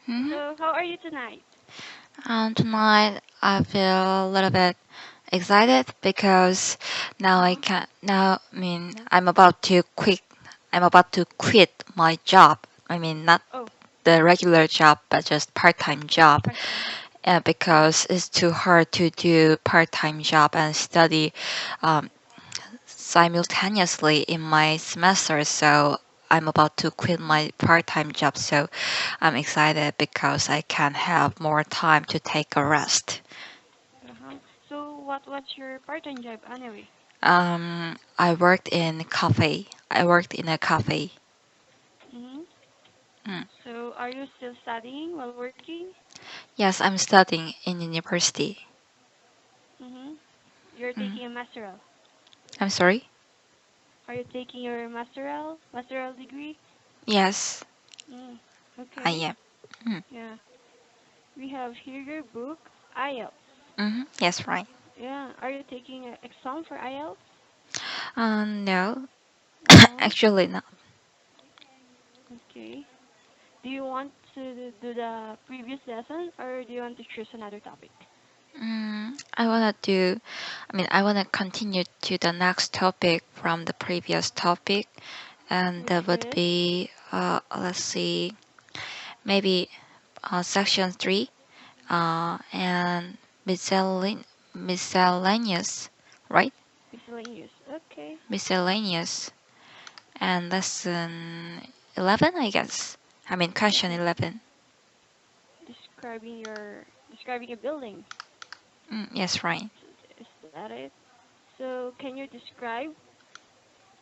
Hmm. So, how are you tonight? Tonight I feel a little bit excited because now I Uh-huh. can now I mean I'm about to quit my job. I mean not Oh, the regular job but just part-time job. part-time job. Yeah. Because it's too hard to do part-time job and study um, simultaneously in my semester. So I'm about to quit my part-time job. So I'm excited because I can have more time to take a rest. Uh-huh. So, what was your part-time job anyway? I worked in cafe. I worked in a cafe. Mm-hmm. Mm. So, are you still studying while working? Yes, I'm studying in university. Mm-hmm. You're Mm. taking a masteral. I'm sorry. Are you taking your masteral degree? Yes, Mm. I Okay. am. Mm. Yeah. We have here your book, IELTS. Yes, right. Yeah. Are you taking an exam for IELTS? No, No. actually not. Okay. Do you want to do the previous lesson or do you want to choose another topic? I wanna do. I wanna continue to the next topic from the previous topic, and Which that would is be let's see, maybe section 3, and miscellaneous, right? miscellaneous. Okay. Miscellaneous, and lesson 11, I guess. Question Yeah. 11. Describing a building. Yes, right. Is that it? So can you describe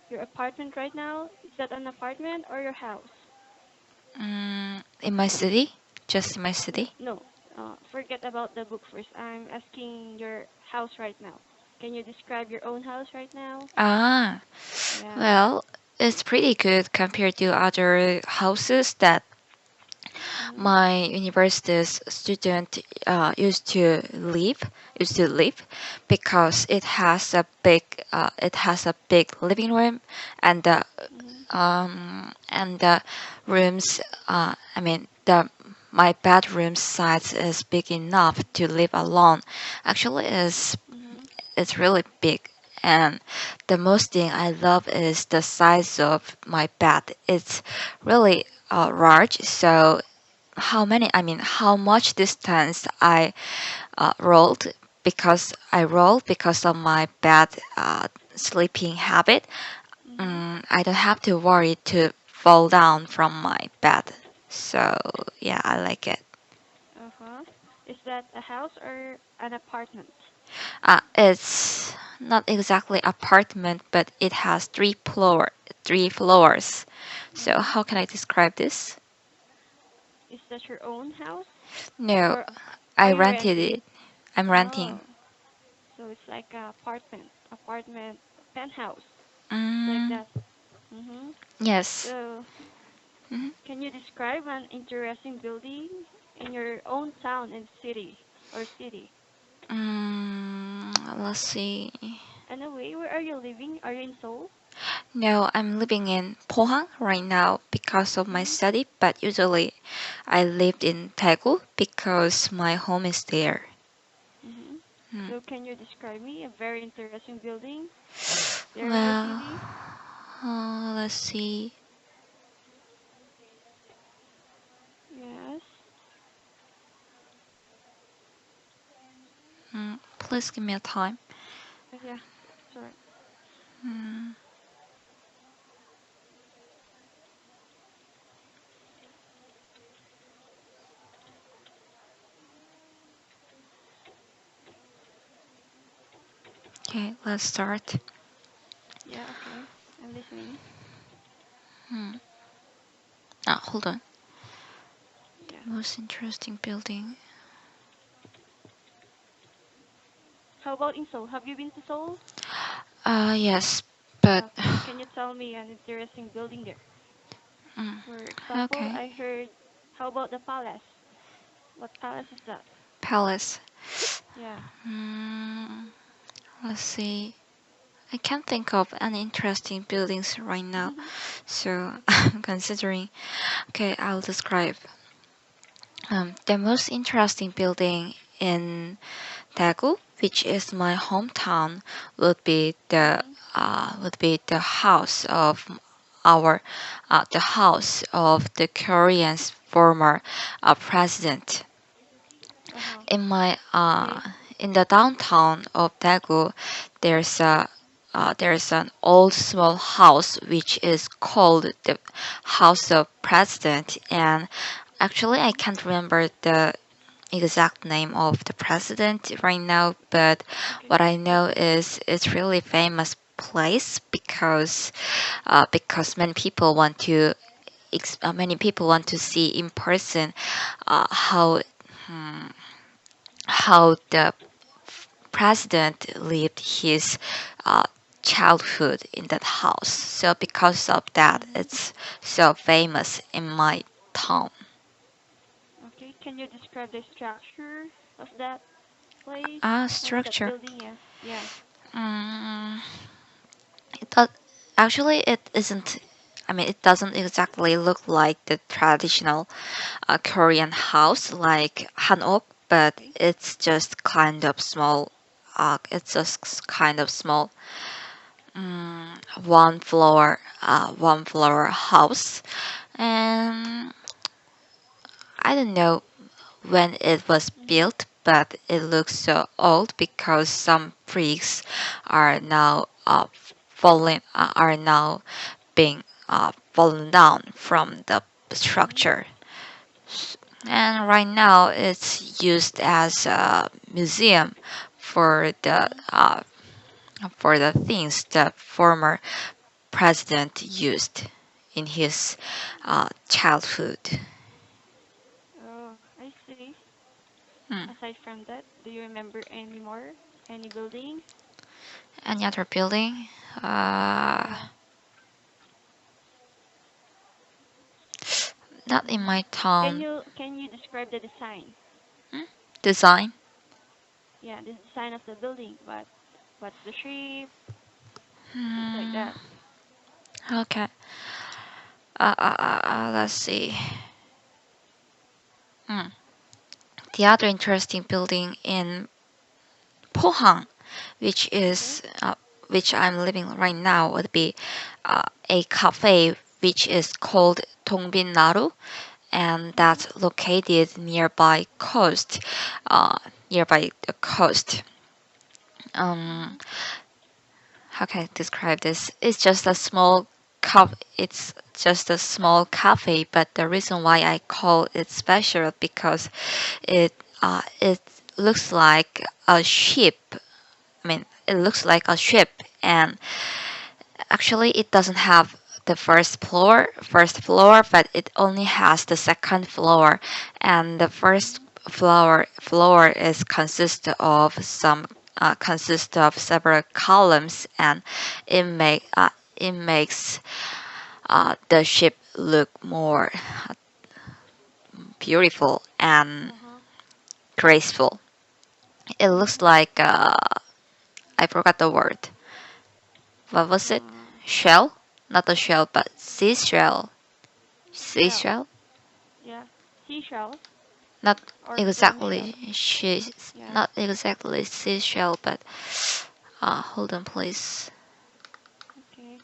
your apartment right now? Is that an apartment or your house? In my city, just in my No, city. no. Forget about the book first. I'm asking your house right now. Can you describe your own house right now? Ah, Yeah. well, it's pretty good compared to other houses that Mhm. my university's student used to live because it has a big living room and Mhm. the rooms the my bedroom size is big enough to live alone. Actually, Mhm. it's really big. And the most thing I love is the size of my bed. It's really large. So how much distance I rolled because of my bad sleeping habit. Mhm. I don't have to worry to fall down from my bed. So yeah, I like it. Uh-huh. Is that a house or an apartment? It's not exactly apartment, but it has three floors. So Mhm. how can I describe this? Is that your own house No, or are I you rented renting? it. I'm renting. Oh, so it's like a apartment, penthouse, like Mm, that. Mhm. yes. So, Mhm. can you describe an interesting building in your own town and city or city? Let's see. Anyway, where are you living? Are you in Seoul? No, I'm living in Pohang right now because of my Mhm. study, but usually I lived in Daegu because my home is there. Mhm. Hmm. So, can you describe me a very interesting building there in your Well, city? let's see. Yes. Please give me a time. Yeah. Sorry. Hmm. Okay, let's start. Yeah. Okay. I'm listening. Hmm. Hold on. Yeah. Most interesting building. How about in Seoul? Have you been to Seoul? Yes, but Okay. Can you tell me an interesting building there? mm, For example, okay. I heard. How about the palace? What palace is that? Palace. Yeah. Hmm. Let's see. I can't think of any interesting buildings right now, so I'm considering. Okay, I'll describe. The most interesting building in Daegu, which is my hometown, Mhm. would be the house of our the house of the Korean's former president. Uh-huh. In my Okay. in the downtown of Daegu, there's a there's an old small house which is called the House of President, and actually I Mhm. can't remember the exact name of the president right now, but Okay. what I know is it's really famous place because many people want to see in person hmm, how the president lived his uh, childhood in that house. So because of that, Mhm. it's so famous in my town. Okay. Can you describe the structure of that place? Of that Structure. building? Yeah. Yeah. Mm, it does, actually, it isn't. I mean, it doesn't exactly look like the traditional Korean house like hanok, but Okay. it's just kind of small. It's just kind of small, one floor house, and I don't know when it was Mhm. built, but it looks so old because some bricks are now are now being fallen down from the Mhm. structure. And right now it's used as a museum for Mhm. the things that former president used in his childhood. Oh, I see. Hmm. Aside from that, do you remember any more? Any buildings? Any other building? Uh, Yeah. Not in my town. Can you describe the design? Hmm? Design. Yeah, the design of the building. What's the shape? Things like Hmm. that. Okay. Let's see. Hmm. The other interesting building in Pohang, which Okay. is which I'm living right now, would be a cafe which is called Dongbin Naru, and Mhm. that's located uh, nearby the coast. Um, Mhm. how can I describe this? It's just a small cafe, but the reason why I call it special because it it looks like a ship. I mean, it looks like a ship, and actually, it doesn't have the first floor, but it only has the second floor, and the first Mhm. floor is consist of several columns, and it makes the ship look more beautiful and Uh huh. graceful. It looks Mhm. like I forgot the word. What was it? Uh, Shell? Not a shell, but seashell. Shell. Seashell? Yeah. Seashells Not or clam shell. exactly. She's Yeah. not exactly seashell, but hold on, please. Okay.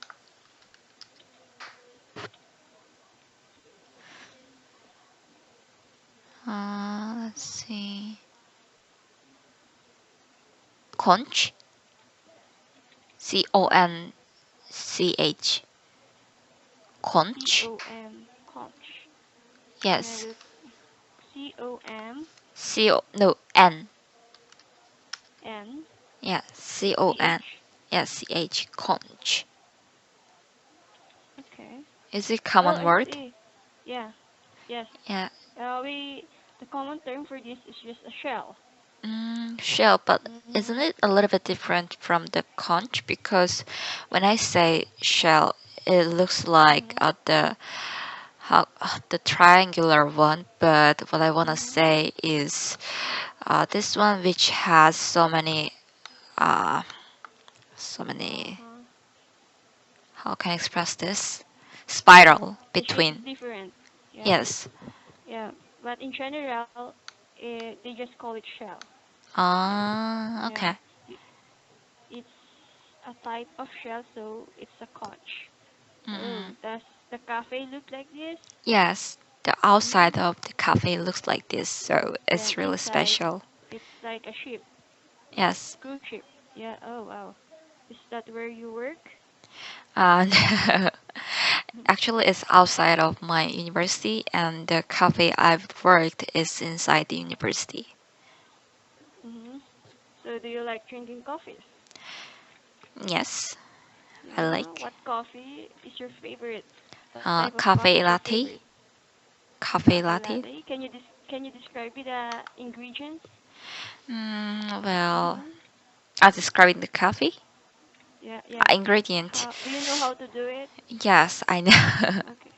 Let's see. Conch. Conch. C Conch. O M conch. Can I Yes. repeat? COM No N. N Yeah. C CON. H. Yeah. CH. Conch. Okay. Is it Oh, common I word? see. Yeah. Yes. Yeah. We the common term for this is just a shell. Shell, but isn't Mhm. it a little bit different from the conch? Because when I say shell, it looks like Mhm. the triangular one. But what I wanna Mhm. say is this one, which has uh, so Uh many. huh. How can I express this? Spiral The shape is between. different. Yeah. Yes. Yeah. but in general, they just call it shell. Okay. Yeah, I- it's a type of shell, so it's a conch. Oh, Mm, does the cafe look like this? yes, the outside Mm. of the cafe looks like this, so Then it's really inside, special. it's like a ship, Yes. cruise ship. Yeah. Oh wow. Is that where you work? And actually, it's outside of my university, and the cafe I've worked is inside the university. Mm-hmm. So do you like drinking coffees? Yes, I Yeah. like What coffee is your favorite? What type of coffee is cafe your latte. favorite? Cafe Cafe latte. latte. Can you describe me the ingredients? Well, Mm-hmm. as describing the coffee Yeah, yeah. ingredient. How do you know how to do it? Yes, I know. Okay.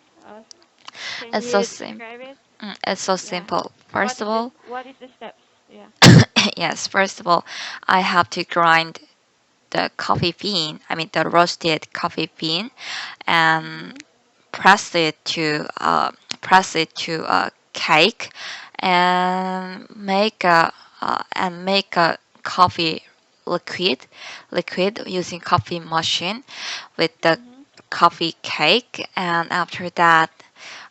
Can it's so you sim. describe it? It's so Yeah. simple. First of all, What is the steps? Yeah. yes. First of all, I have to grind the coffee bean. I mean the roasted coffee bean, and Mhm. press it to a cake, and make a coffee liquid using coffee machine with the Mhm. coffee cake. And after that,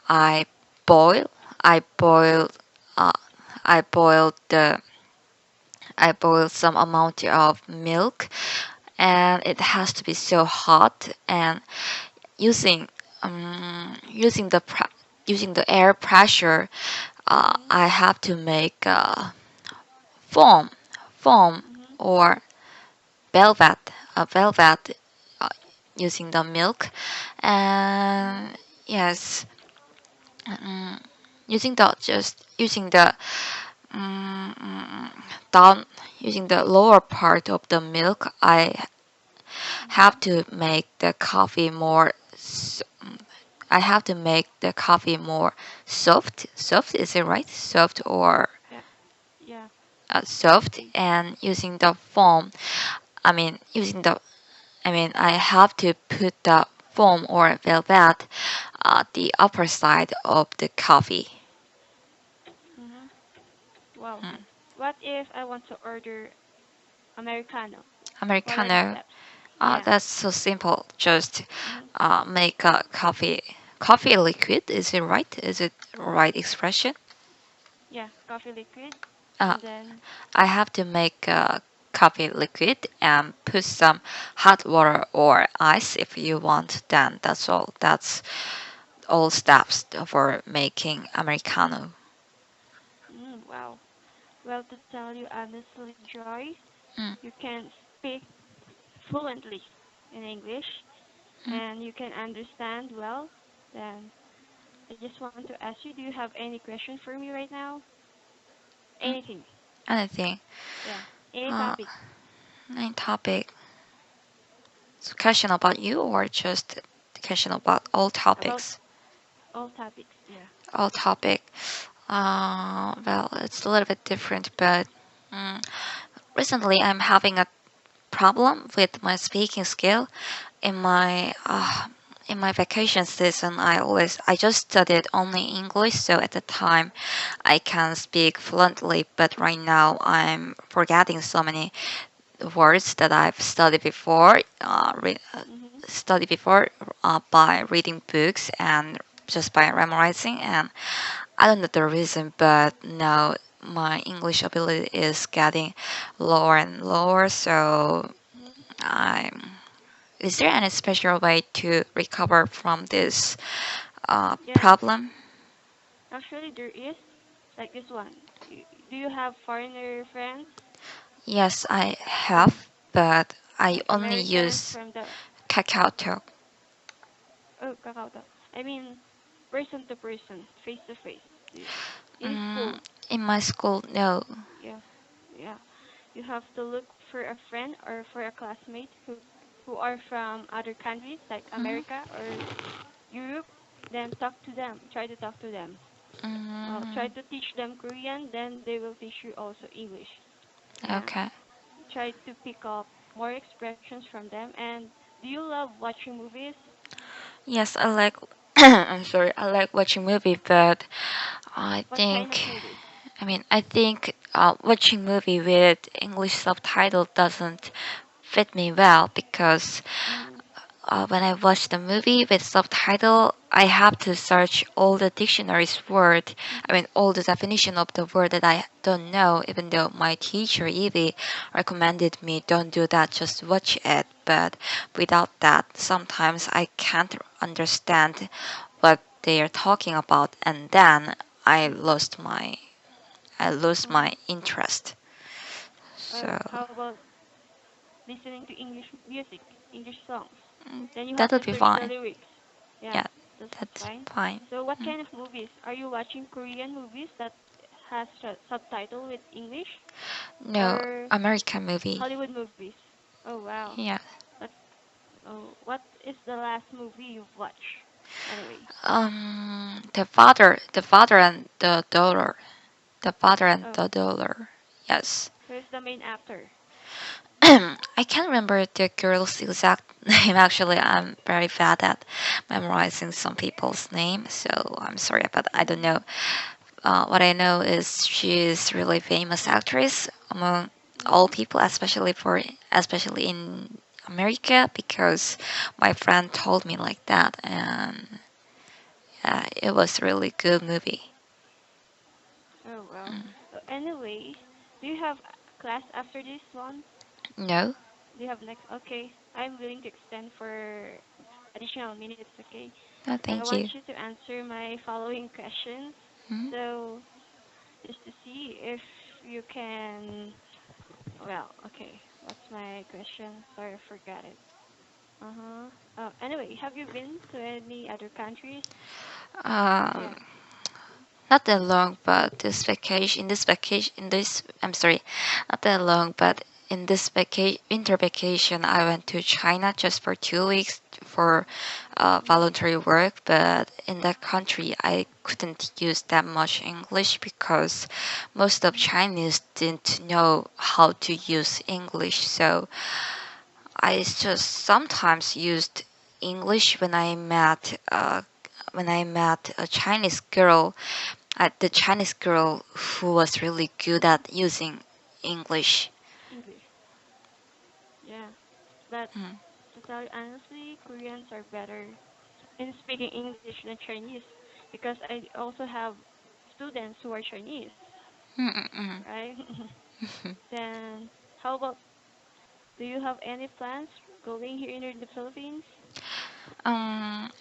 I boil I boil uh, I boil the I boil some amount of milk, and it has to be so hot. And using using using the air pressure, Mhm. I have to make foam foam Mhm. or velvet, uh, using the milk. Mhm. And yes, mm, using the just using the mm, mm, down using the lower part of the milk, I have Mhm. to make the coffee more I have to make the coffee more soft. Soft, is it right? Soft or Yeah. Yeah. soft. And using the foam, I mean, I have to put the foam or velvet the upper side of the coffee. Mhm. Wow. Mm. What if I want to order americano? What are the Americano, steps? Yeah. that's so simple. Just Mhm. make a coffee liquid. Is it right? Is it right expression? Yeah. Coffee liquid, Uh, and then. I have to make a coffee liquid and put some hot water or ice if you want. Then that's all. That's all steps for making Americano. Wow. Well, to tell you honestly, Joy, Mm, you can speak fluently in English mm, and you can understand well. Then I just want to ask you, do you have any question for me right now? mm. Anything? Anything. Yeah. Any Uh, topic Main topic. So question about you or just question about all about topics? all topics. Yeah. All topic. Well, it's a little bit different, but mm, recently I'm having a problem with my speaking skill. In my Mhm. vacation season, I just studied only English, so at the time I can speak fluently. But right now I'm forgetting so many words that I've Mhm. studied before by reading books and just by memorizing. And I don't know the reason, but now my English ability is getting lower and lower. So Mhm. I'm. Is there any special way to recover from this Yeah. problem? Actually, there is like this one. Do you have foreigner friends? Yes, I Like have, but I only Americans use from the KakaoTalk. Kakao Talk. I mean, person to person, face to face. In Mm, school, in my school, no. yeah, yeah. You have to look for a friend or for a classmate who are from other countries like Mhm. America or Europe. Then talk to them. Try to talk to them. Try Mm, to teach them Korean. Then they will teach you also English. Yeah. okay. Try to pick up more expressions from them. And do you love watching movies? Yes, I like. I'm sorry, I like watching movie, but I What kind of think, movies? I think watching movie with English subtitle doesn't fit me well because Mm-hmm. when I watch the movie with subtitle, I have to search all the dictionary's word. All the definition of the word that I don't know. Even though my teacher Evie recommended me, don't do that, just watch it. But without that, sometimes I can't understand what they are talking about, and then I lost my I lose Mm-hmm. my interest. Oh, So how about listening to English music, English songs? Then you have that'll to be search the fine. lyrics. Yeah, Yeah, that's that's fine. fine. So what Mm. kind of movies? Are you watching Korean movies that has subtitle with English No, or American movie. Hollywood movies? Oh wow. Yeah. That's oh what is the last movie you've watched? Anyway. The father and the daughter. The father and Oh, the daughter. Yes. who's the main actor? I can't remember the girl's exact name. Actually, I'm very bad at memorizing some people's name, so I'm sorry, but I don't Mhm. know. What I know is she's really famous actress among all Mhm. people, especially in America, because my friend told me like that, and it was really good movie. Oh well. Mm. Anyway, do you have class after this one? No, Do you have next? Okay, I'm willing to extend for additional minutes. Okay, no, I thank want you. you to answer my following questions. Mm. So just to see if you can. Well, okay. What's my question? Sorry, I forgot it. Uh huh. Anyway, have you been to any other countries? Um, Yeah. Not that long, but I'm sorry, not that long, but in this winter vacation, I went to China just for 2 weeks for Mhm. voluntary work. But in that country, I couldn't use that much English because most of Mhm. Chinese didn't know how to use English. So I just sometimes used English when I met a Chinese girl, the Chinese girl who was really good Mhm. at using English. English. Yeah. But Mm. to tell you honestly, Koreans are better in speaking English than Chinese because I also have students who are Chinese, Mm-mm-mm. right? Then how about do you have any plans going here in the Philippines?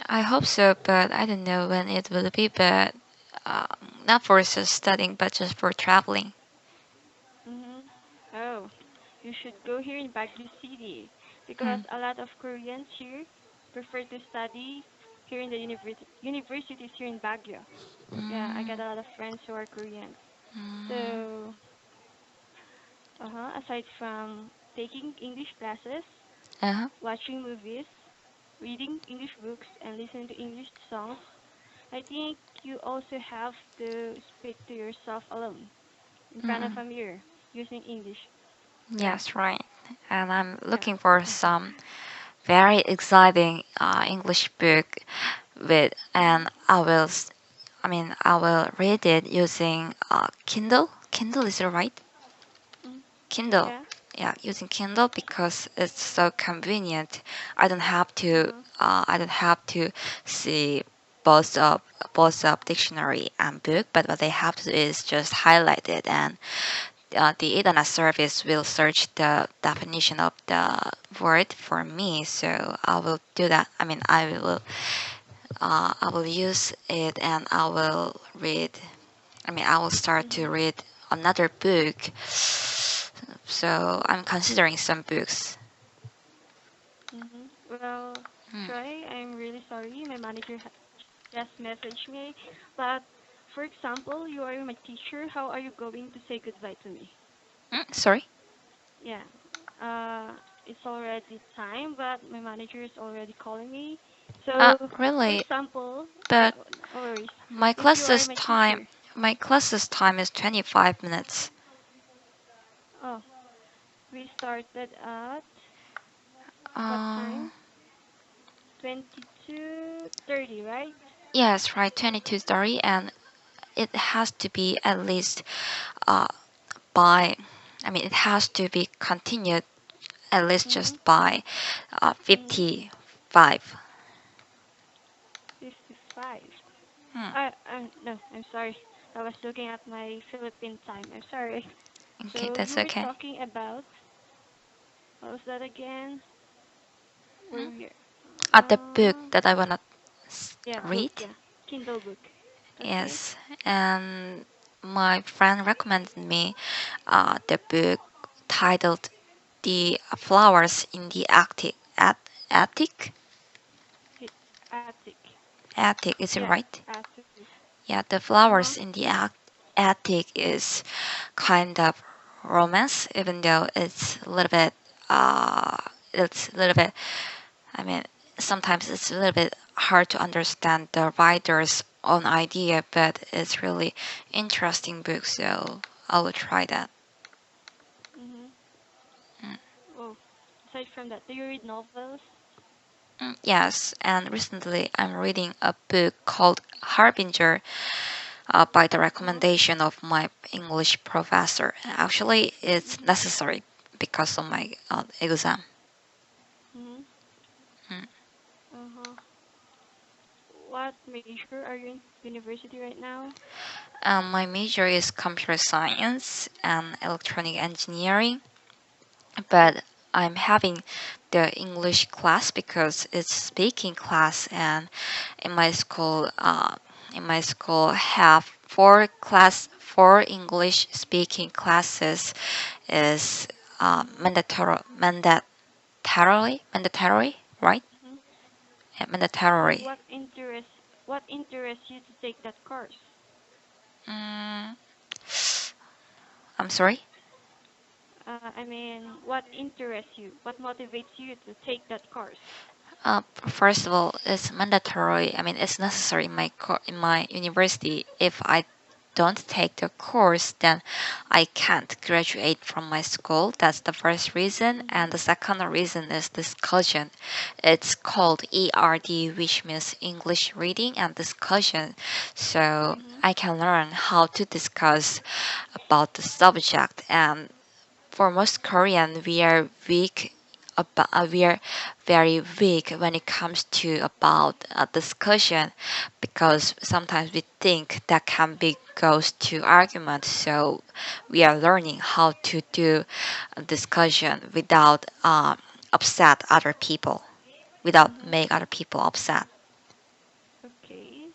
I hope so, but I don't know when it will be. But not for just studying, but just for traveling. Mhm. Oh, you should go here in Baguio City because Mm. a lot of Koreans here prefer to study here in the universities here in Baguio. Yeah, I got Mm. a lot of friends who are Koreans. Mm. So, aside from taking English classes, Uh-huh. watching movies, reading English books, and listening to English songs, I think you also have to speak to yourself alone in front of Mm-mm. a mirror using English. Yeah, Yes, right. And I'm yeah. looking for some very exciting English book Mhm. and I will read it using Kindle. Kindle, is it right? Mhm. Kindle. Yeah. Yeah, using Kindle because it's so convenient. Uh-huh. I don't have to see both of dictionary and book, but what I have to do is just highlight it, and the internet service will search the definition of the word for me. So I will do that. I will use it, and I will start to Mhm. read another book. So I'm considering some books. Mhm. Well, Mm. Troy, I'm really sorry. My manager just messaged me, but for example, you are my teacher. How are you going to say goodbye to me? Sorry. Yeah. It's already time, but my manager is already calling me. So, for Really? example, yeah, But no worries. my If you are classes my time, teacher, my classes time is 25 minutes. oh, we started at what Uh, time? 22:30, right? yes, right. 22 story, and it has to be at least uh, by, I mean, it has to be continued at least Mm-hmm. just by Mm, 55. 55. Hmm. No, I'm sorry. I was looking at my Philippine time. I'm sorry. Okay, So that's you were okay. talking about, what was that again? Where Hmm? we The book that I wanna yeah, book, read. yeah. Kindle book. Okay. Yes, and my friend recommended me the book titled "The Flowers in the Attic." Hi- Attic. Attic, is it Yeah, right? Attic. Yeah, the Uh-huh. flowers in the attic is kind of romance, even though it's a little bit. I mean, sometimes it's a little bit hard to understand the writer's own idea, but it's really interesting book. So I will try that. Mm-hmm. Mm. Oh, aside from that, do you read novels? Yes, and recently I'm reading a book called Harbinger by the Uh-huh. recommendation of my English professor. Actually, it's Mm-hmm. necessary because of my exam. Mm-hmm. Mm. Uh-huh. What major are you in university right now? My major is computer science and electronic engineering, Oh. but I'm having the English class because it's speaking class, and in my school, have four English speaking classes is mandatory, right? Mm-hmm. Yeah, So mandatory. what interests you to take that course? Mm, I'm sorry. I mean, what interests you? What motivates you to take that course? First of all, it's mandatory. I mean, it's necessary in in my university. If I don't take the course, then I can't graduate from my school. That's the first reason, Mm-hmm. and the second reason is discussion. It's called ERD, which means English Reading and Discussion. So Mm-hmm. I can learn how to discuss about the subject, and for most Korean, we are very weak when it comes to about a discussion because sometimes we think that can be goes to argument. So we are learning how to do a discussion without upset other people, without Mm-hmm. make other people upset. Okay.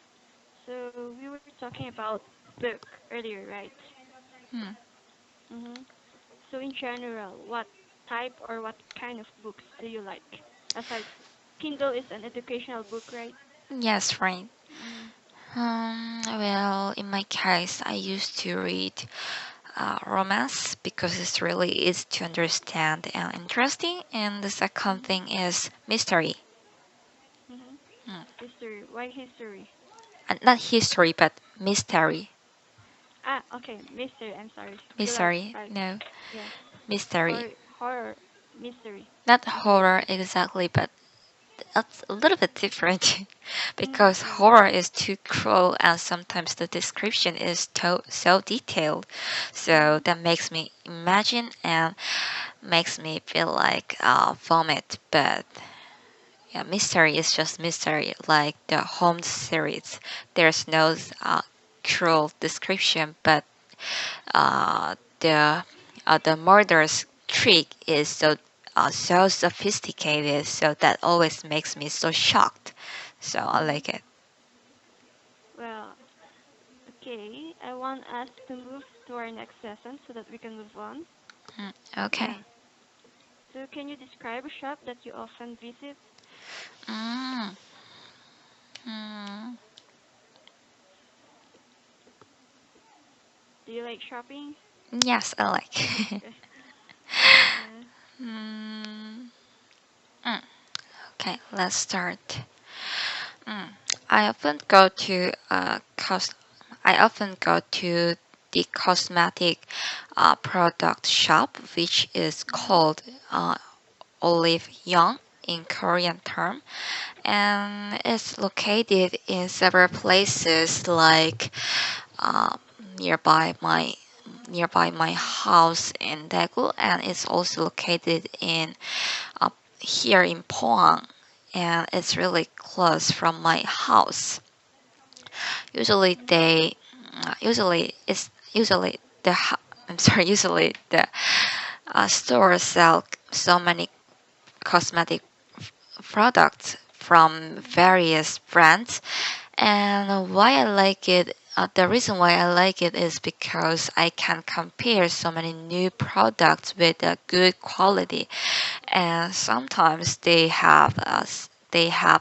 So we were talking about book earlier, right? Hmm. Mm-hmm. So in general, what type or what kind of books do you like? Aside, Kindle is an educational book, right? Yes, right. Mm-hmm. Well, in my case, I used to read romance because it's really easy to understand and interesting. And the second Mm-hmm. thing is mystery. Mm-hmm. Mm. History. Why history? And not history, but mystery. Ah, okay. Mystery. I'm sorry. You Mystery, like no, yeah. mystery. Horror. Mystery. Not Mystery. horror exactly, but that's a little bit different because Mm-hmm. horror is too cruel and sometimes the description is so detailed. So Mm-hmm. that makes me imagine and makes me feel like vomit. But yeah, mystery is just mystery, like the Holmes series. There's no cruel description, but the murder's trick is so sophisticated, so that always makes me so shocked. So I Mm-hmm. like it. Well, okay. I want us to move to our next session so that we can move on. Mm, okay. Yeah. So can you describe a shop that you often visit? Mm, mm, Do you like shopping? yes, I like. Okay. Yeah. mm, mm, okay, let's start. Mm. I often go to I often go to the cosmetic product shop, which is Mhm. called Olive Young in Korean term, and it's located in several places like uh, nearby my nearby my house in Daegu, and it's also located in here in Pohang, and it's really close from my house. Usually they usually I'm sorry, usually the stores sell so many cosmetic products from various brands. And why I like it, the reason why I like it is because I can compare so many new products with a good quality, and sometimes they have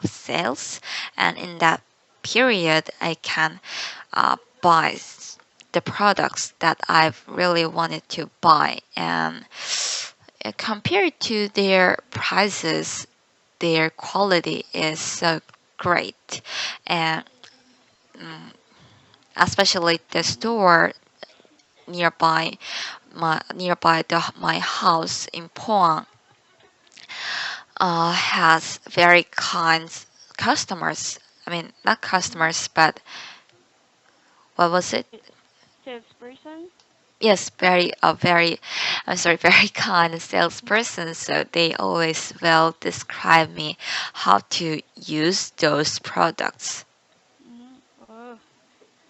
sales, and in that period I can buy the products that I've really wanted to buy, and compared to their prices, their quality is so great. And especially the store nearby my house in Pohang has very kind customers. I mean, not customers, but what was it? It- Salesperson. Yes, very, I'm sorry, very kind salesperson. So they always will describe me how to use those products. Mm-hmm. Oh,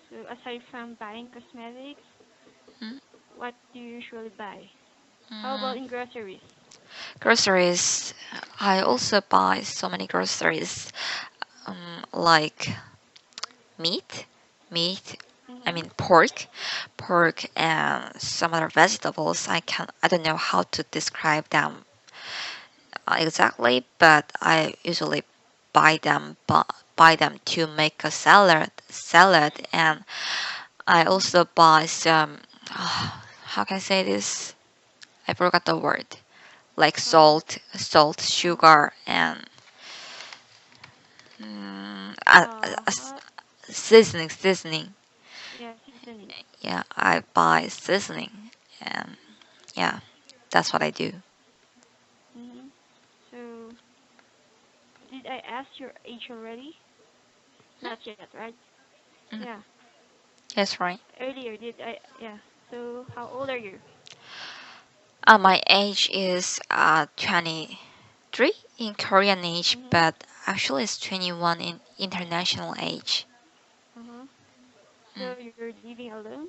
so aside from buying cosmetics, Mm, what do you usually buy? How about mm, in groceries? Groceries. I also buy so many groceries, like meat, meat. I Mm-hmm. mean pork, and some other vegetables. I don't know how to describe them exactly, but I usually buy them to make a salad, and I also buy some. How can I say this? I forgot the word. Like Oh, uh, sugar, and a, what? seasoning. Yeah, seasoning. Yeah, I buy seasoning, and yeah, that's what I do. Mm-hmm. So, did I ask your age already? Not yet, right? Mm, Yeah. that's right. Earlier, did I? Yeah. So, how old are you? My age is 23 in Korean age, Mm-hmm. but actually it's 21 in international age. Uh-huh. Mm. So, you're living alone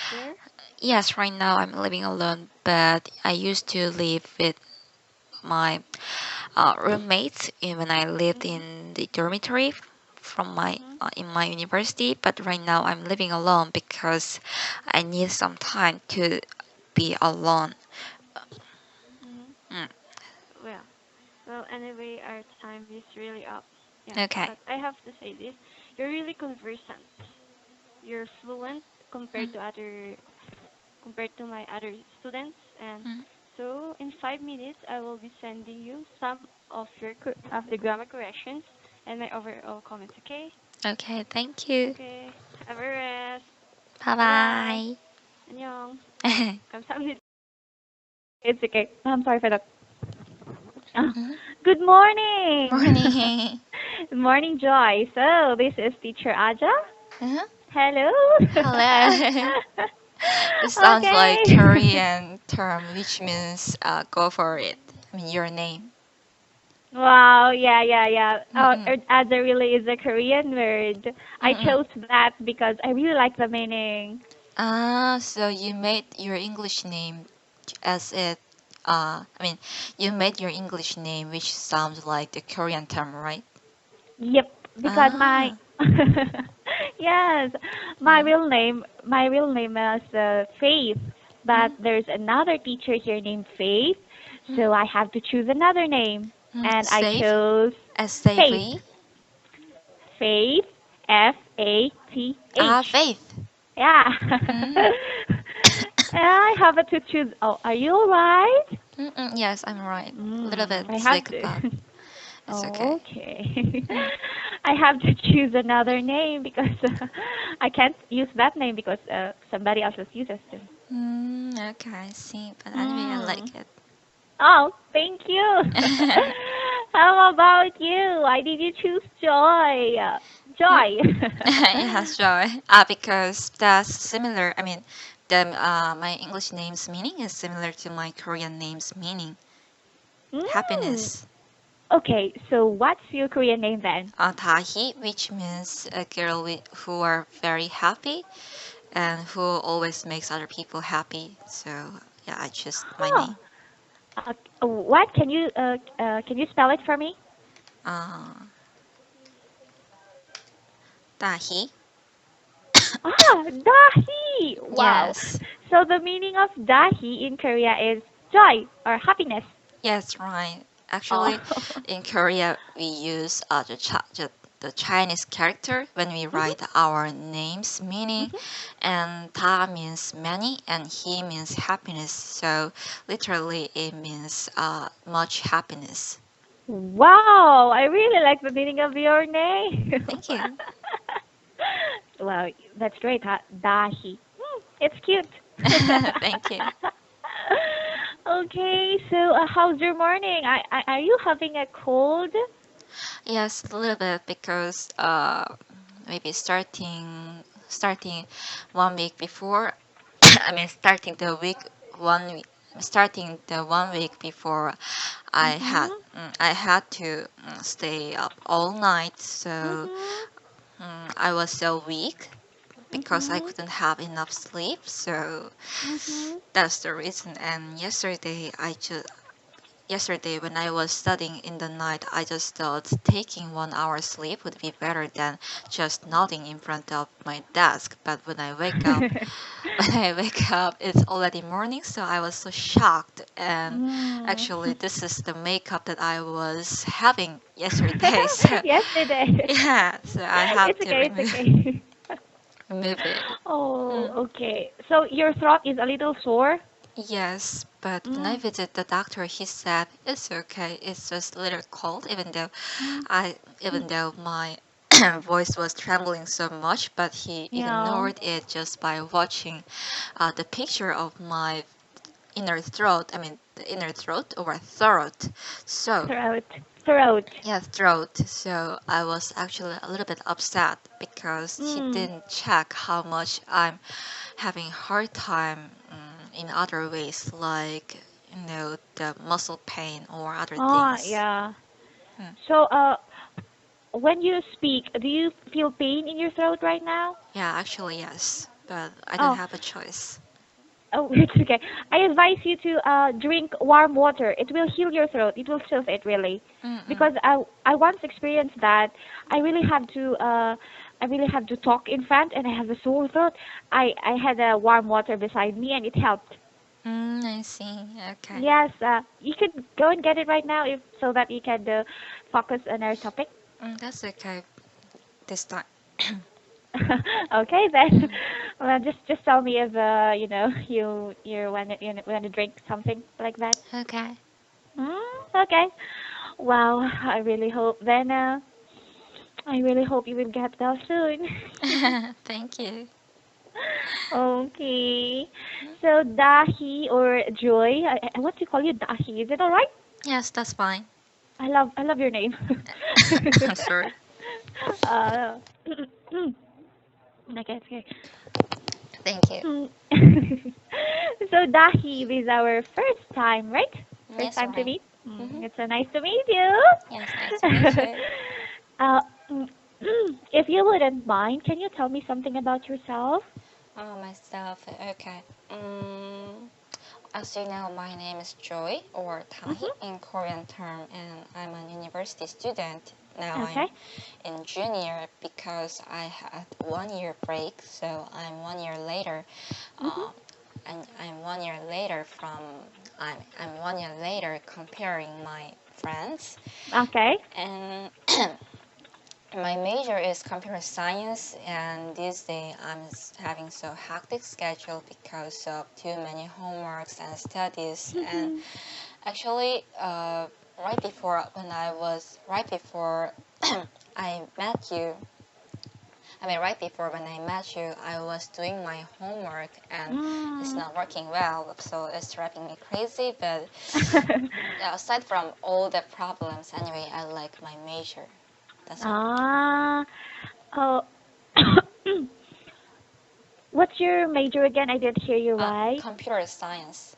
there? Yes, right now I'm living alone, but I used to live with my roommates when I lived Mm-hmm. in the dormitory from my Mm-hmm. in my university. But right now I'm living alone because I need some time to be alone. Mm-hmm. Mm. Well, well, anyway, our time is really up. Yeah, Okay. but I have to say this. You're really conversant. You're fluent compared Mm. to other compared to my other students, and Mm. so in 5 minutes I will be sending you some of of the grammar corrections and my overall comments. Okay? Okay, thank you. Okay. Have a rest. Bye Bye bye. bye. 안녕. 감사합니다. It's okay. I'm sorry for that. Uh, Good morning. Morning. Good morning, Joy. So this is Teacher Aja. Uh-huh. Hello. Hello. This sounds like Okay. Korean term, which means go for it. I mean your name. Wow, yeah, yeah, yeah. Oh, Mm-mm. Ada really is a Korean word. I Mm-mm. chose that because I really like the meaning. Ah, so you made your English name as it. I mean, you made your English name, which sounds like the Korean term, right? Yep, because my Ah. yes, Mm. my real name is Faith, but Mm. there's another teacher here named Faith, Mm. so I have to choose another name, and I Safe. chose Faith. S-A-V. Faith, Fath. Ah, Faith. Yeah. Mm. I have to choose. Oh, are you alright? Mm-mm, yes, I'm right. A little bit I have sick, but to. it's okay. Okay. Mm. I have to choose another name because I can't use that name because somebody else uses it. Okay, I see. But anyway, I Mm. like it. Oh, thank you. How about you? Why did you choose Joy? Mm. Joy. Yes, joy. Because that's similar. I mean, my English name's meaning is similar to my Korean name's meaning. Mm. Happiness. Okay, so what's your Korean name then? Tahi, which means a girl who are very happy and who always makes other people happy. So yeah, I choose my Huh. name. What can you spell it for me? Uh, Tahi. Ah, dahi. Wow. Yes. So the meaning of dahi in Korea is joy or happiness. Yes, right. Oh. Actually, in Korea, we use the Chinese character when we Mhm. write our names meaning, Mhm. and Ta means many, and He means happiness. So literally, it means much happiness. Wow, I really like the meaning of your name. Thank you. Wow, that's great, huh? Dahi. It's cute. Thank you. Okay, so how's your morning? Are you having a cold? Yes, a little bit because maybe starting 1 week before. I mean, one week starting the 1 week before Mhm. I had to stay up all night, so Mhm. I was so weak because I Mhm. couldn't have enough sleep. So Mhm. that's the reason. And yesterday when I was studying in the night, I just thought taking 1 hour sleep would be better than just nodding in front of my desk. But when I wake up, when I wake up, it's already morning, so I was so shocked. And Mm. actually, this is the makeup that I was having yesterday. So Yesterday. yeah, so I have It's to okay, it's okay. remove it. Oh, Mm. okay. So your throat is a little sore? Yes, but when I Mm. visited the doctor, he said it's okay. It's just a little cold, Mm. even though my voice was trembling so much, but he Yeah. ignored it just by watching the picture of my inner throat. I mean, the inner throat or throat. So Throat. Throat. yeah, throat. So I was actually a little bit upset because he Mm. didn't check how much I'm having hard time in other ways, like the muscle pain or other Oh, things. yeah. Hmm. So, when you speak, do you feel pain in your throat right now? Yeah, actually yes, but I don't Oh, have a choice. oh, it's okay. I advise you to drink warm water. It will heal your throat. It will soothe it really, Mm-mm. because I once experienced that. I really have to I really have to talk in front, and I have a sore throat. I had a warm water beside me, and it helped. I see. Okay. Yes, you could go and get it right now, if so that you can focus on our topic. That's okay this time. Okay then. Mm. Well, just tell me if you want to drink something like that. Okay. Okay. Well, I really hope you will get well soon. Thank you. Okay. So Dahi or Joy, I want to call you Dahi. Is it all right? Yes, that's fine. I love your name. I'm sorry. uh, okay, okay. Thank you. So Dahi, this is our first time, right? First Yes, time to right. meet. Mm-hmm. It's so nice to meet you. Yes, nice to meet you. uh, if you wouldn't mind, can you tell me something about yourself? Oh, myself. Okay. Um, as you know, my name is Joy or Tahi Mhm. in Korean term, and I'm an university student. Now I'm Okay. in junior because I had 1 year break, so I'm 1 year later. Mhm. Uh, and I'm 1 year later comparing my friends, Okay. and my major is computer science, and this day having so hectic schedule because of too many homeworks and studies. And Mhm. actually, right before I met you, I mean, right before when I met you, I was doing my homework and it's Mm. not working well, so it's driving me crazy. But yeah, aside from all the problems, anyway, I like my major. That's all. Ah. Oh, what's your major again? I didn't hear you right. Computer science.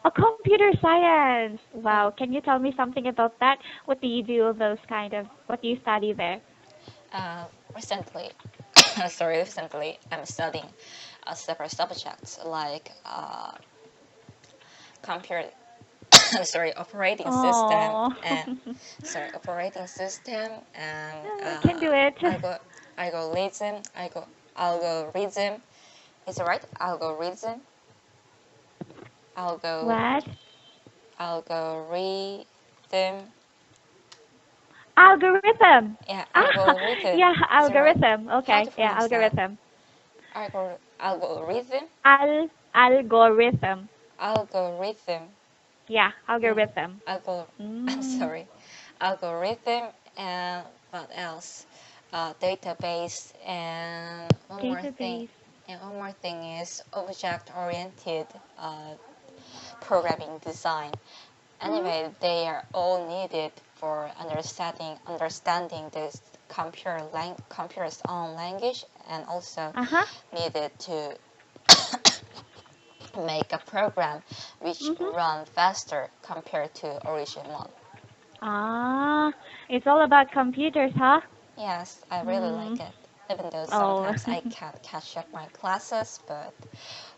Oh, computer science. Wow. Mm. Can you tell me something about that? What do you do? Those kind of, what do you study there? Uh, Recently, recently I'm studying several subjects like computer, operating system Oh, and operating system and I can do it. algo, algorithm, algorithm. Is it right? Algorithm, algo, What? algorithm. Algorithm. Yeah, Ah, algorithm. yeah, Is it right? algorithm. How Okay, to yeah, pronounce that? algorithm. Algorithm, Algorithm. algorithm. Yeah, Mm, algorithm. algo. I'm Mm, sorry. Algorithm and what else? Database and one more thing. database. And one more thing is object-oriented programming design. Mm, Anyway, they are all needed for understanding this computer's own language, and also uh-huh. needed to make a program which Mm-hmm. run faster compared to original one. Ah, it's all about computers, huh? Yes, I really Mm. like it. Even though Oh. sometimes I can't catch up my classes, but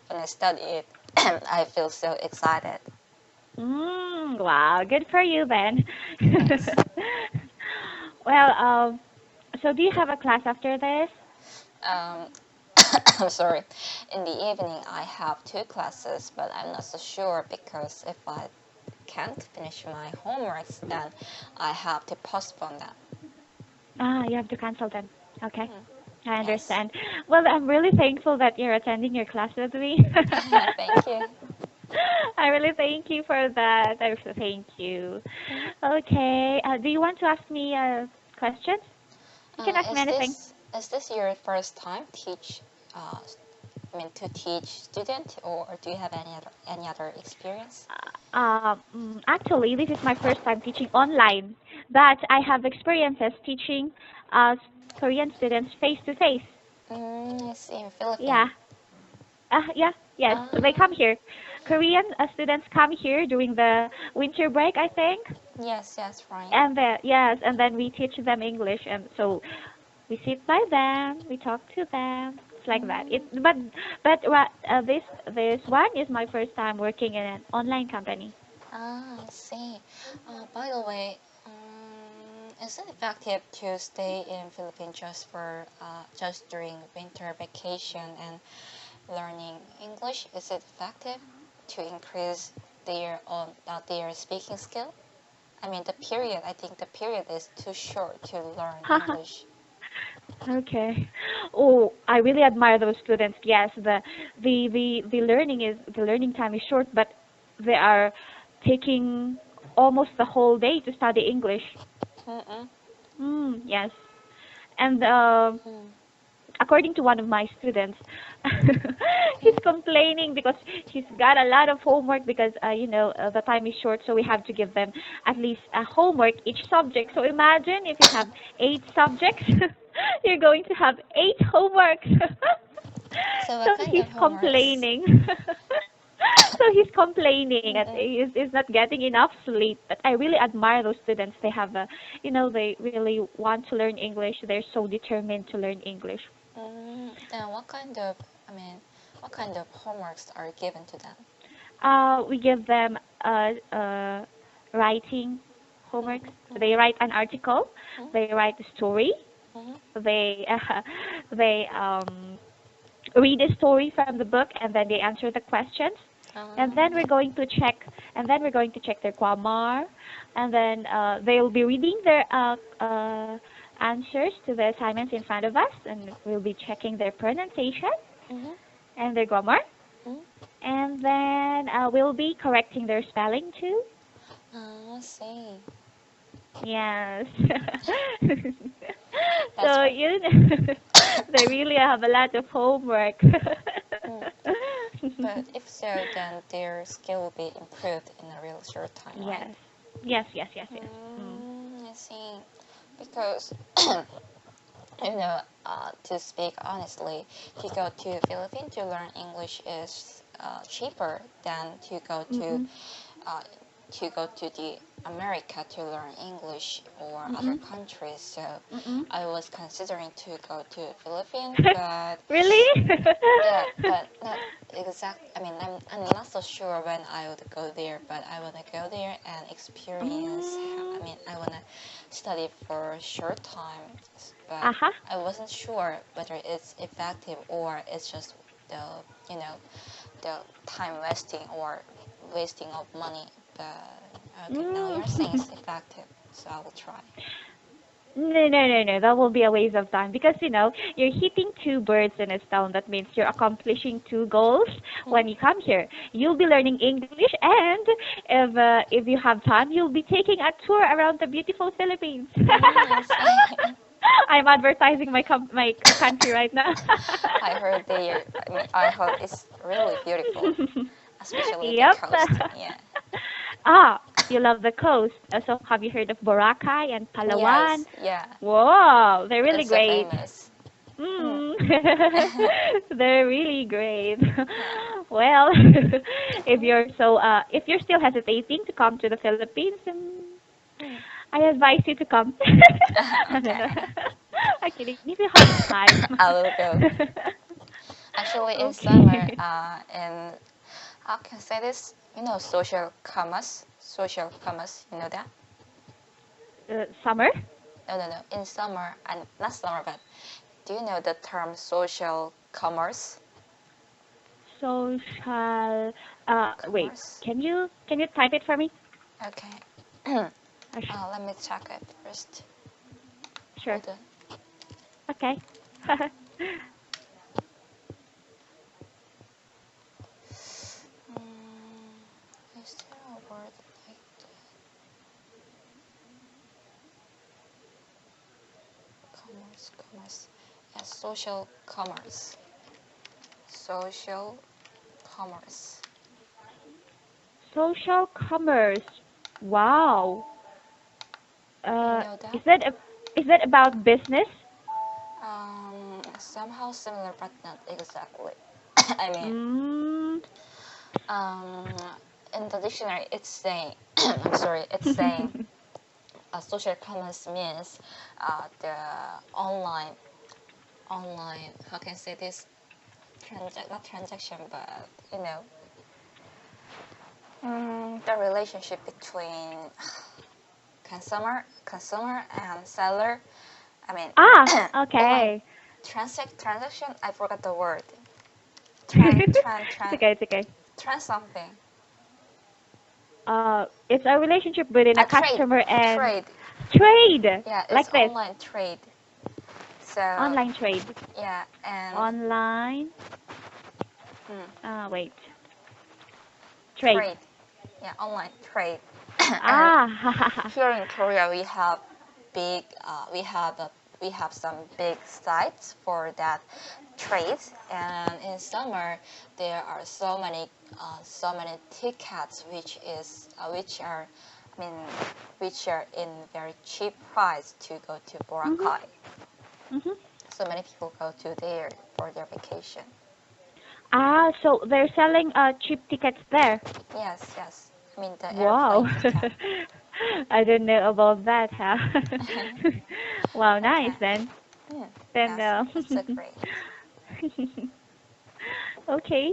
when I study it, I feel so excited. Wow, good for you then. Yes. Well, so do you have a class after this? Um, I'm sorry. In the evening, I have two classes, but I'm not so sure because if I can't finish my homeworks, then I have to postpone them. Ah, you have to cancel them. Okay, Mm. I Yes. understand. Well, I'm really thankful that you're attending your class with me. Thank you. I really thank you for that. I really thank you. Mhm. Okay, do you want to ask me questions? You can ask me anything. Is this your first time to teach student, or do you have any other experience? Actually, this is my first time teaching online, but I have experiences teaching Korean students face to face. I see, in Philippines. Yeah, yeah, yes, they come Ah, here. Korean students come here during the winter break, I think, yes, yes, right. and yes, and then we teach them English, and so we sit by them, we talk to them. It's like that. This one is my first time working in an online company. I see. By the way, is it effective to stay in Philippines just during winter vacation and learning English? Is it effective to increase their speaking skill? I mean, I think the period is too short to learn English. Okay. Oh, I really admire those students. Yes, the learning time is short, but they are taking almost the whole day to study English. Mm-mm. Yes. And Mm. according to one of my students, he's complaining because he's got a lot of homework because the time is short, so we have to give them at least a homework each subject. So imagine if you have 8 subjects, you're going to have 8 homeworks. So So what kind he's of homeworks? complaining. So he's complaining that Mm-mm. he's not getting enough sleep. But I really admire those students. They have they really want to learn English. They're so determined to learn English. Then I mean, what kind of homeworks are given to them? We give them writing homeworks. They Mm-hmm. write an article. They write a story. Mm-hmm. They they read a story from the book and then they answer the questions. And then we're going to check. And then we're going to check their grammar. And then they'll be reading their answers to the assignments in front of us, and we'll be checking their pronunciation Mm-hmm. and their grammar. Mm-hmm. And then we'll be correcting their spelling too. I see. Yes. That's So right. they really have a lot of homework. Mm. But if so, then their skill will be improved in a real short time, right? Yes. Yes, yes, yes, yes. Mm. I see. Because you know, to speak honestly, to go to Philippines to learn English is cheaper than Mm-mm. uh, to go to the America to learn English or other Mm-mm. countries. So Mm-mm. I was considering to go to Philippines, but Really? yeah, but not exact. I mean, I'm not so sure when I would go there, but I wanna go there and experience. Mm. I mean, I wanna study for a short time, but Uh-huh. I wasn't sure whether it's effective or it's just the you know the time wasting or wasting of money. But okay, now you're saying Mm. it's effective, so I will try. No, no, no, no. That will be a waste of time because you're hitting two birds in a stone. That means you're accomplishing two goals Hmm. when you come here. You'll be learning English, and if you have time, you'll be taking a tour around the beautiful Philippines. Yes. I'm advertising my country right now. I heard they. I mean, I heard it's really beautiful, especially the Yep. coast. Yeah. Ah, you love the coast. So have you heard of Boracay and Palawan? Yes. Yeah. Whoa, they're really It's so great. famous. Mm. Mm. They're really great. Yeah. Well, if you're still hesitating to come to the Philippines, Mm. I advise you to come. I don't know. Okay. I'm kidding. If you have time. I will go. Actually, in summer, Okay. in how can I say this? You know, social commerce. Social commerce. You know that? Summer? No, no, no. In summer, and not summer, but do you know the term social commerce? Social. Wait. Commerce. Can you type it for me? Okay. Uh, sh- Let me check it first. sure. Hold on. Okay. Is there a word like commerce? Commerce. Yes, social commerce. Social commerce. Social commerce. Wow. You Uh, know that? is that about business? Somehow similar, but not exactly. I mean, Mm. um, in the dictionary, it's saying, I'm sorry, it's saying social commerce means the online, how can I say this? Not transaction, but the relationship between consumer and seller. I mean, Ah, online okay. transaction. I forgot the word. Tran tran It's tran okay. It's okay. tran something. It's a relationship between a A trade, customer and trade. trade, Yeah, it's like this. online trade. So Online trade. yeah, and Online. hmm, Wait. Trade. trade. Yeah, online trade. And Ah. here in Korea, we have big, we have some big sites for that trades. And in summer, there are so many tickets, I mean, which are in very cheap price to go to Mhm. Boracay. Mhm. So many people go to there for their vacation. Ah, so they're selling cheap tickets there. Yes, yes. I mean the Wow. airplane ticket. I didn't know about that, huh? Wow, nice Okay. then. Hmm. Then Yes, it's so great. okay.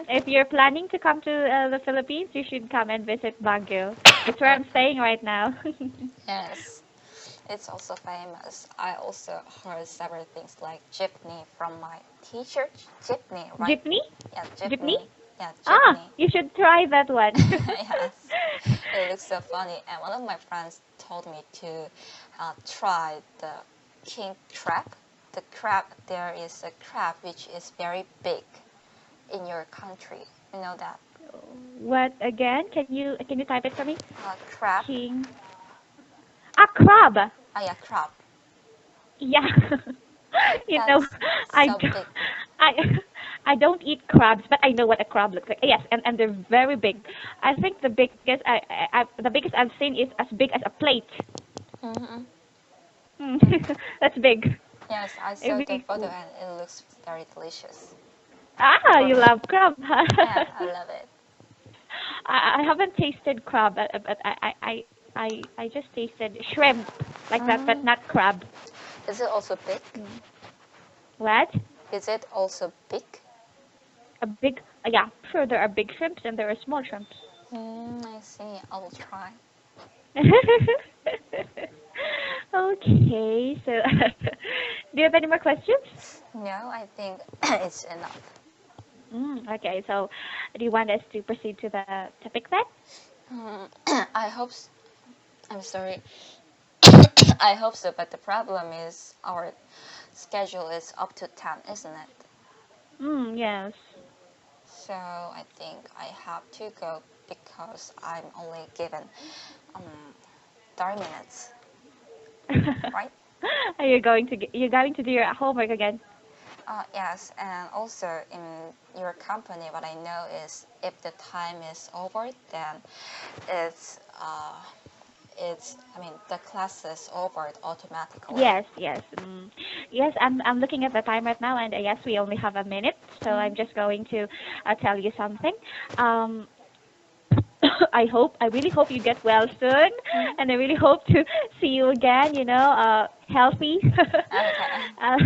If you're planning to come to the Philippines, you should come and visit Baguio. It's where I'm Okay. staying right now. Yes, it's also famous. I also heard several things like jeepney from my teacher. Jeepney, right? Jeepney? Yeah, Jeepney? jeepney. Yeah, Ah, jeepney. you should try that one. Yes, it looks so funny. And one of my friends told me to try the king crab. The crab, there is a crab which is very big in your country. You know that? What again? Can you type it for me? Crab. King. Ah, crab. Oh yeah, crab. Yeah. You know, That's I so do, big. I I don't eat crabs, but I know what a crab looks like. Yes, and they're very big. I think the biggest I've seen is as big as a plate. Hmm. Mm. That's big. Yes, I saw the Every photo and it looks very delicious. For you me. love crab. Yeah, I love it. I haven't tasted crab, but I just tasted shrimp like that, but Mm. not crab. Is it also big? Mm. What? Is it also big? A big, yeah, sure, there are big shrimps and there are small shrimps. I see. I will try. Okay, so do you have any more questions? No, I think it's enough. Okay, so do you want us to proceed to the topic then? Mm, I hope. I'm sorry. I hope so, but the problem is our schedule is up to 10, isn't it? Yes. So I think I have to go because I'm only given um, 30 minutes, right? Are you going to you're going to do your homework again? Yes, and also in your company, what I know is if the time is over, then it's I mean the class is over automatically. Yes, yes. Yes, I'm looking at the time right now, and yes, we only have a minute, so I'm Mm. just going to tell you something. Um, I really hope you get well soon, Mm. and I really hope to see you again. Healthy. Okay. uh,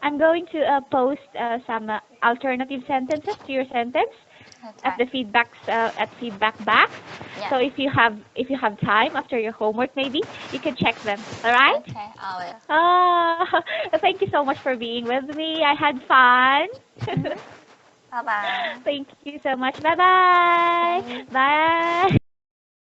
I'm going to post some alternative sentences to your sentence Okay. at feedback box. Yeah. So if you have time after your homework, maybe you can check them. All right? Okay, I will. Thank you so much for being with me. I had fun. Bye bye. Thank you so much. Bye bye. Bye. Bye.